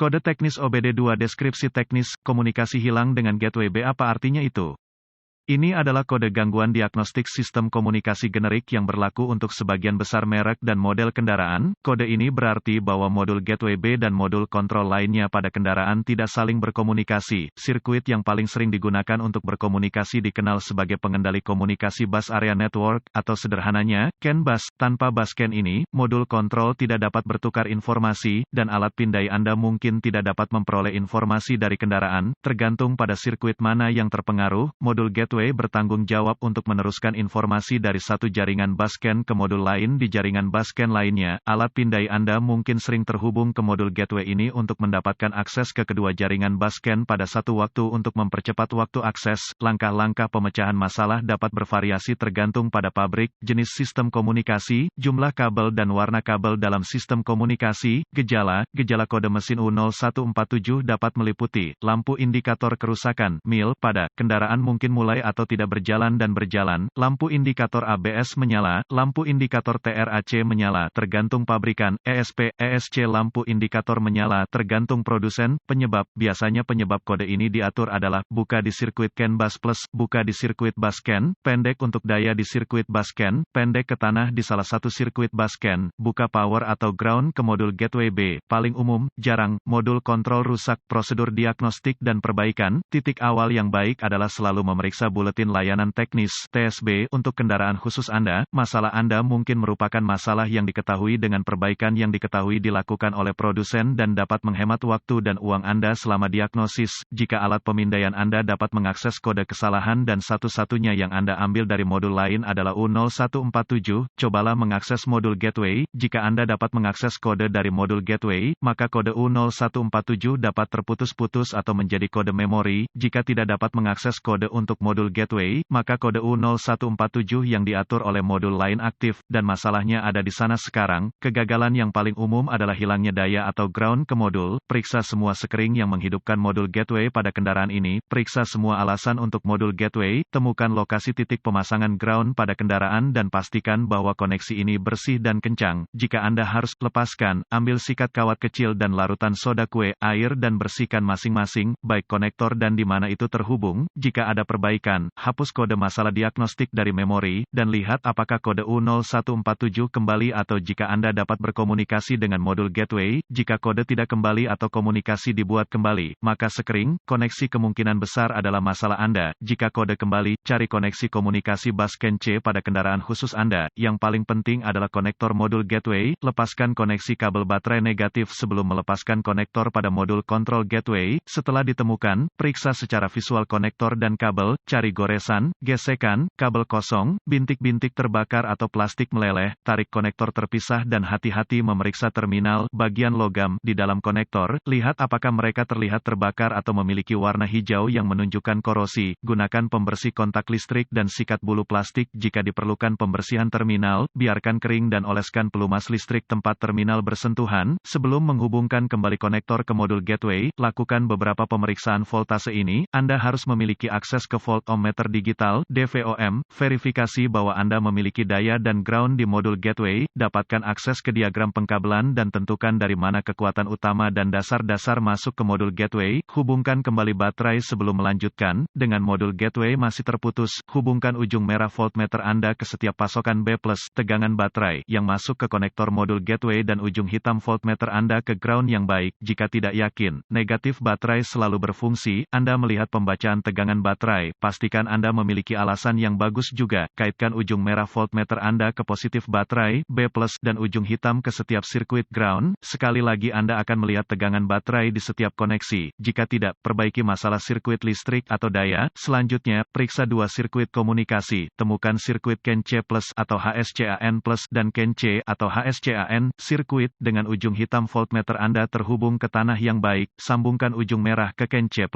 Kode teknis OBD2 deskripsi teknis, komunikasi hilang dengan gateway B. Apa artinya itu? Ini adalah kode gangguan diagnostik sistem komunikasi generik yang berlaku untuk sebagian besar merek dan model kendaraan. Kode ini berarti bahwa modul gateway B dan modul kontrol lainnya pada kendaraan tidak saling berkomunikasi. Sirkuit yang paling sering digunakan untuk berkomunikasi dikenal sebagai pengendali komunikasi bus area network, atau sederhananya, CAN bus. Tanpa bus CAN ini, modul kontrol tidak dapat bertukar informasi, dan alat pindai Anda mungkin tidak dapat memperoleh informasi dari kendaraan. Tergantung pada sirkuit mana yang terpengaruh, modul gateway bertanggung jawab untuk meneruskan informasi dari satu jaringan bus CAN ke modul lain di jaringan bus CAN lainnya. Alat pindai Anda mungkin sering terhubung ke modul gateway ini untuk mendapatkan akses ke kedua jaringan bus CAN pada satu waktu untuk mempercepat waktu akses. Langkah-langkah pemecahan masalah dapat bervariasi tergantung pada pabrik, jenis sistem komunikasi, jumlah kabel dan warna kabel dalam sistem komunikasi. Gejala kode mesin U0147 dapat meliputi lampu indikator kerusakan (MIL) pada kendaraan mungkin mulai atau tidak berjalan dan berjalan, lampu indikator ABS menyala, lampu indikator TRAC menyala tergantung pabrikan, ESC lampu indikator menyala tergantung produsen. Penyebab, biasanya penyebab kode ini diatur adalah, buka di sirkuit CAN bus plus, buka di sirkuit bus CAN, pendek untuk daya di sirkuit bus CAN, pendek ke tanah di salah satu sirkuit bus CAN, buka power atau ground ke modul gateway B, paling umum, jarang, modul kontrol rusak. Prosedur diagnostik dan perbaikan. Titik awal yang baik adalah selalu memeriksa Buletin Layanan Teknis (TSB) untuk kendaraan khusus Anda. Masalah Anda mungkin merupakan masalah yang diketahui dengan perbaikan yang diketahui dilakukan oleh produsen dan dapat menghemat waktu dan uang Anda selama diagnosis. Jika alat pemindaian Anda dapat mengakses kode kesalahan dan satu-satunya yang Anda ambil dari modul lain adalah U0147, cobalah mengakses modul gateway. Jika Anda dapat mengakses kode dari modul gateway, maka kode U0147 dapat terputus-putus atau menjadi kode memori. Jika tidak dapat mengakses kode untuk modul gateway, maka kode U0147 yang diatur oleh modul lain aktif, dan masalahnya ada di sana sekarang. Kegagalan yang paling umum adalah hilangnya daya atau ground ke modul. Periksa semua sekring yang menghidupkan modul gateway pada kendaraan ini. Periksa semua alasan untuk modul gateway. Temukan lokasi titik pemasangan ground pada kendaraan dan pastikan bahwa koneksi ini bersih dan kencang. Jika Anda harus lepaskan, ambil sikat kawat kecil dan larutan soda kue, air dan bersihkan masing-masing, baik konektor dan di mana itu terhubung. Jika ada perbaikan, hapus kode masalah diagnostik dari memori, dan lihat apakah kode U0147 kembali atau jika Anda dapat berkomunikasi dengan modul gateway. Jika kode tidak kembali atau komunikasi dibuat kembali, maka sekring, koneksi kemungkinan besar adalah masalah Anda. Jika kode kembali, cari koneksi komunikasi bus CAN C pada kendaraan khusus Anda. Yang paling penting adalah konektor modul gateway. Lepaskan koneksi kabel baterai negatif sebelum melepaskan konektor pada modul kontrol gateway. Setelah ditemukan, periksa secara visual konektor dan kabel, cari goresan, gesekan, kabel kosong, bintik-bintik terbakar atau plastik meleleh, tarik konektor terpisah dan hati-hati memeriksa terminal, bagian logam, di dalam konektor, lihat apakah mereka terlihat terbakar atau memiliki warna hijau yang menunjukkan korosi. Gunakan pembersih kontak listrik dan sikat bulu plastik jika diperlukan pembersihan terminal, biarkan kering dan oleskan pelumas listrik tempat terminal bersentuhan. Sebelum menghubungkan kembali konektor ke modul gateway, lakukan beberapa pemeriksaan voltase ini. Anda harus memiliki akses ke voltmeter digital (DVOM), verifikasi bahwa Anda memiliki daya dan ground di modul gateway, dapatkan akses ke diagram pengkabelan dan tentukan dari mana kekuatan utama dan dasar-dasar masuk ke modul gateway. Hubungkan kembali baterai sebelum melanjutkan. Dengan modul gateway masih terputus, hubungkan ujung merah voltmeter Anda ke setiap pasokan B+ tegangan baterai yang masuk ke konektor modul gateway dan ujung hitam voltmeter Anda ke ground yang baik. Jika tidak yakin, negatif baterai selalu berfungsi. Anda melihat pembacaan tegangan baterai, pastikan Anda memiliki alasan yang bagus juga. Kaitkan ujung merah voltmeter Anda ke positif baterai B+ dan ujung hitam ke setiap sirkuit ground. Sekali lagi Anda akan melihat tegangan baterai di setiap koneksi. Jika tidak, perbaiki masalah sirkuit listrik atau daya. Selanjutnya, periksa dua sirkuit komunikasi. Temukan sirkuit CAN C+ atau HSCAN+ dan CAN C atau HSCAN sirkuit dengan ujung hitam voltmeter Anda terhubung ke tanah yang baik. Sambungkan ujung merah ke CAN C+.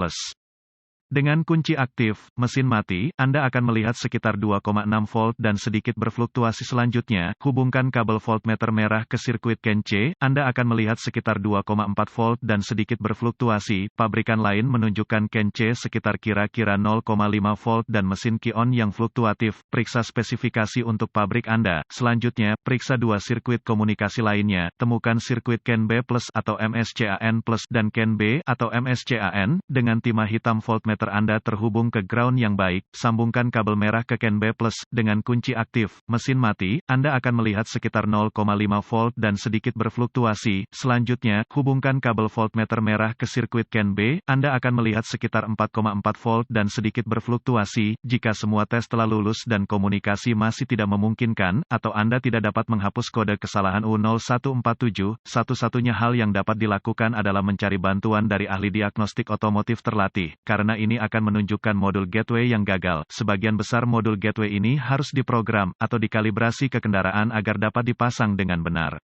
Dengan kunci aktif, mesin mati, Anda akan melihat sekitar 2,6 volt dan sedikit berfluktuasi. Selanjutnya, hubungkan kabel voltmeter merah ke sirkuit CAN C, Anda akan melihat sekitar 2,4 volt dan sedikit berfluktuasi. Pabrikan lain menunjukkan CAN C sekitar kira-kira 0,5 volt dan mesin Ki-on yang fluktuatif. Periksa spesifikasi untuk pabrik Anda. Selanjutnya, periksa dua sirkuit komunikasi lainnya. Temukan sirkuit CAN B+ atau MSCAN+ dan CAN B atau MSCAN dengan timah hitam. Voltmeter Anda terhubung ke ground yang baik. Sambungkan kabel merah ke CAN B+ dengan kunci aktif. Mesin mati, Anda akan melihat sekitar 0,5 volt dan sedikit berfluktuasi. Selanjutnya, hubungkan kabel voltmeter merah ke sirkuit CAN B. Anda akan melihat sekitar 4,4 volt dan sedikit berfluktuasi. Jika semua tes telah lulus dan komunikasi masih tidak memungkinkan, atau Anda tidak dapat menghapus kode kesalahan U0147, satu-satunya hal yang dapat dilakukan adalah mencari bantuan dari ahli diagnostik otomotif terlatih. Karena ini akan menunjukkan modul gateway yang gagal. Sebagian besar modul gateway ini harus diprogram atau dikalibrasi ke kendaraan agar dapat dipasang dengan benar.